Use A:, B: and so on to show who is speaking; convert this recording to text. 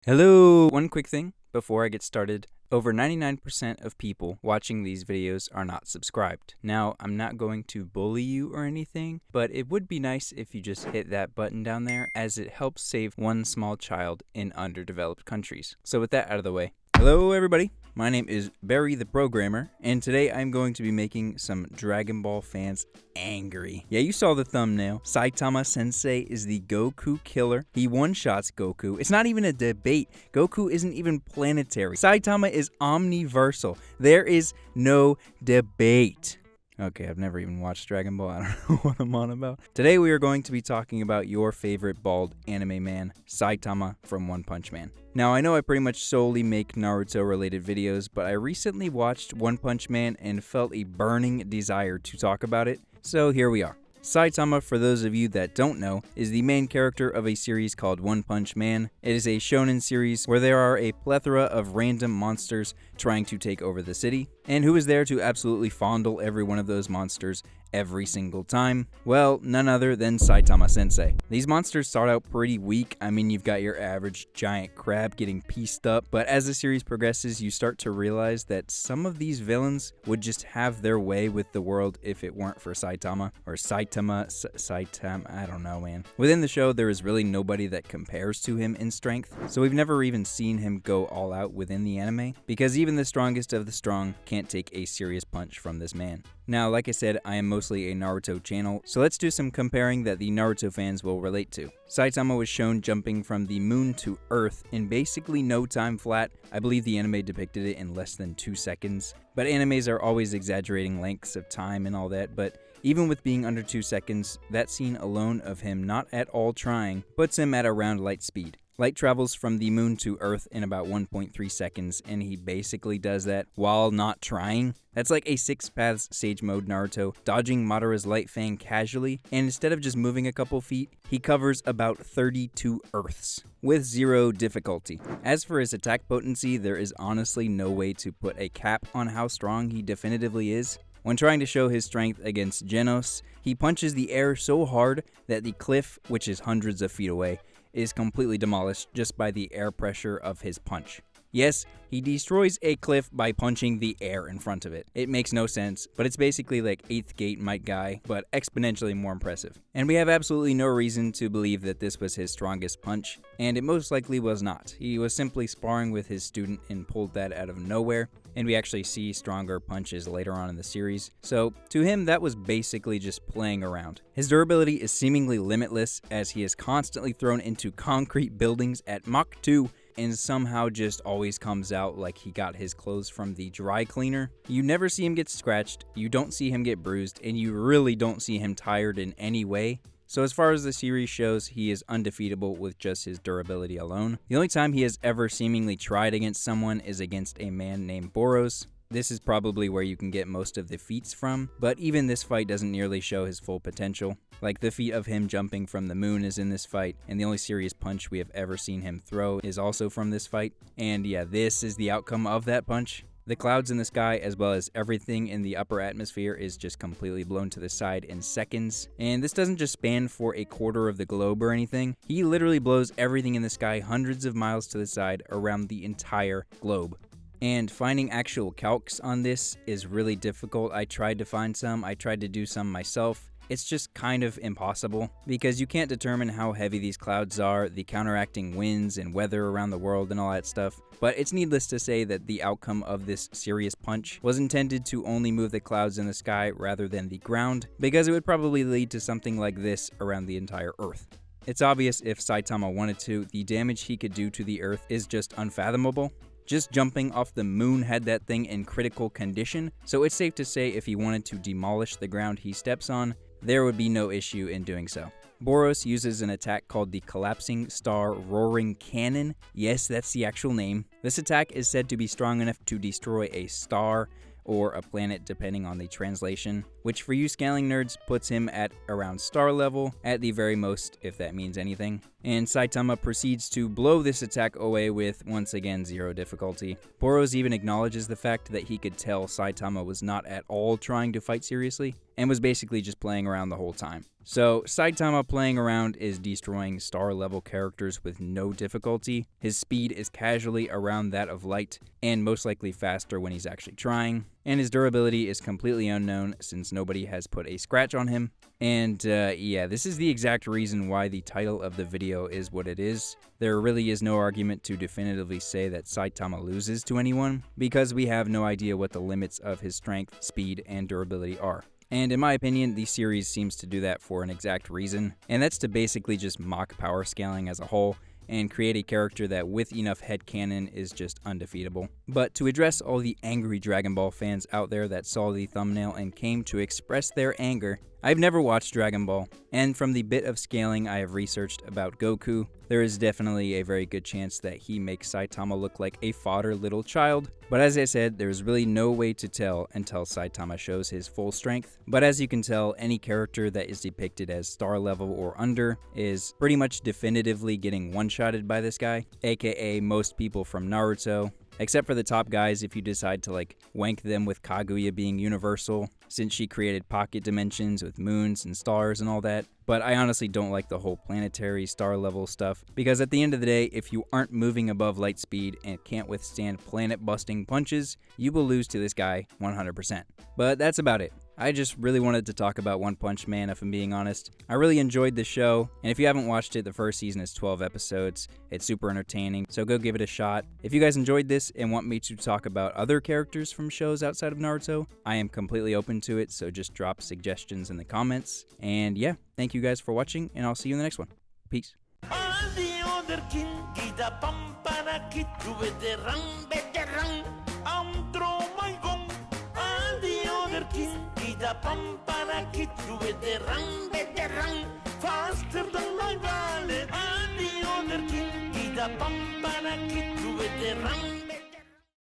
A: Hello! One quick thing before I get started. Over 99% of people watching these videos are not subscribed. Now, I'm not going to bully you or anything, but it would be nice if you just hit that button down there, as it helps save one small child in underdeveloped countries. So with that out of the way, hello everybody! My name is Barry the Programmer, and today I'm going to be making some Dragon Ball fans angry. Yeah, you saw the thumbnail. Saitama Sensei is the Goku killer. He one-shots Goku. It's not even a debate. Goku isn't even planetary. Saitama is omniversal. There is no debate. Okay, I've never even watched Dragon Ball. I don't know what I'm on about. Today we are going to be talking about your favorite bald anime man, Saitama from One Punch Man. Now, I know I pretty much solely make Naruto-related videos, but I recently watched One Punch Man and felt a burning desire to talk about it, so here we are. Saitama, for those of you that don't know, is the main character of a series called One Punch Man. It is a shonen series where there are a plethora of random monsters trying to take over the city, and who is there to absolutely fondle every one of those monsters every single time? Well, none other than Saitama Sensei. These monsters start out pretty weak. I mean, you've got your average giant crab getting pieced up, but as the series progresses, you start to realize that some of these villains would just have their way with the world if it weren't for Saitama, or Saitama, I don't know, man. Within the show, there is really nobody that compares to him in strength, so we've never even seen him go all out within the anime, because even the strongest of the strong can't take a serious punch from this man. Now, like I said, I am mostly a Naruto channel, so let's do some comparing that the Naruto fans will relate to. Saitama was shown jumping from the moon to Earth in basically no time flat. I believe the anime depicted it in less than 2 seconds. But animes are always exaggerating lengths of time and all that, but even with being under 2 seconds, that scene alone of him not at all trying puts him at around light speed. Light travels from the moon to Earth in about 1.3 seconds, and he basically does that while not trying. That's like a 6 paths Sage Mode Naruto dodging Madara's Light Fang casually, and instead of just moving a couple feet, he covers about 32 Earths with 0 difficulty. As for his attack potency, there is honestly no way to put a cap on how strong he definitively is. When trying to show his strength against Genos, he punches the air so hard that the cliff, which is hundreds of feet away, is completely demolished just by the air pressure of his punch. Yes, he destroys a cliff by punching the air in front of it. It makes no sense, but it's basically like 8th Gate Might Guy, but exponentially more impressive. And we have absolutely no reason to believe that this was his strongest punch, and it most likely was not. He was simply sparring with his student and pulled that out of nowhere, and we actually see stronger punches later on in the series. So to him, that was basically just playing around. His durability is seemingly limitless, as he is constantly thrown into concrete buildings at Mach 2, and somehow just always comes out like he got his clothes from the dry cleaner. You never see him get scratched, you don't see him get bruised, and you really don't see him tired in any way. So as far as the series shows, he is undefeatable with just his durability alone. The only time he has ever seemingly tried against someone is against a man named Boros. This is probably where you can get most of the feats from, but even this fight doesn't nearly show his full potential. Like, the feat of him jumping from the moon is in this fight, and the only serious punch we have ever seen him throw is also from this fight. And yeah, this is the outcome of that punch. The clouds in the sky, as well as everything in the upper atmosphere, is just completely blown to the side in seconds. And this doesn't just span for a quarter of the globe or anything. He literally blows everything in the sky hundreds of miles to the side around the entire globe. And finding actual calcs on this is really difficult. I tried to find some, I tried to do some myself. It's just kind of impossible, because you can't determine how heavy these clouds are, the counteracting winds and weather around the world and all that stuff. But it's needless to say that the outcome of this serious punch was intended to only move the clouds in the sky rather than the ground, because it would probably lead to something like this around the entire Earth. It's obvious if Saitama wanted to, the damage he could do to the Earth is just unfathomable. Just jumping off the moon had that thing in critical condition, so it's safe to say if he wanted to demolish the ground he steps on, there would be no issue in doing so. Boros uses an attack called the Collapsing Star Roaring Cannon. Yes, that's the actual name. This attack is said to be strong enough to destroy a star or a planet depending on the translation, which for you scaling nerds puts him at around star level at the very most, if that means anything. And Saitama proceeds to blow this attack away with, once again, 0 difficulty. Boros even acknowledges the fact that he could tell Saitama was not at all trying to fight seriously, and was basically just playing around the whole time. So, Saitama playing around is destroying star level characters with no difficulty. His speed is casually around that of light, and most likely faster when he's actually trying. And his durability is completely unknown since nobody has put a scratch on him. And yeah, this is the exact reason why the title of the video is what it is. There really is no argument to definitively say that Saitama loses to anyone, because we have no idea what the limits of his strength, speed, and durability are. And in my opinion, the series seems to do that for an exact reason, and that's to basically just mock power scaling as a whole and create a character that with enough headcanon is just undefeatable. But to address all the angry Dragon Ball fans out there that saw the thumbnail and came to express their anger, I've never watched Dragon Ball, and from the bit of scaling I have researched about Goku, there is definitely a very good chance that he makes Saitama look like a fodder little child. But as I said, there's really no way to tell until Saitama shows his full strength. But as you can tell, any character that is depicted as star level or under is pretty much definitively getting one-shotted by this guy, aka most people from Naruto. Except for the top guys if you decide to like wank them with Kaguya being universal, since she created pocket dimensions with moons and stars and all that. But I honestly don't like the whole planetary star level stuff, because at the end of the day, if you aren't moving above light speed and can't withstand planet busting punches, you will lose to this guy 100%. But that's about it. I just really wanted to talk about One Punch Man, if I'm being honest. I really enjoyed the show, and if you haven't watched it, the first season is 12 episodes. It's super entertaining, so go give it a shot. If you guys enjoyed this and want me to talk about other characters from shows outside of Naruto, I am completely open to it, so just drop suggestions in the comments. And yeah, thank you guys for watching, and I'll see you in the next one. Peace.
B: Faster than my wallet, and the other king, the pump and a kid with the run.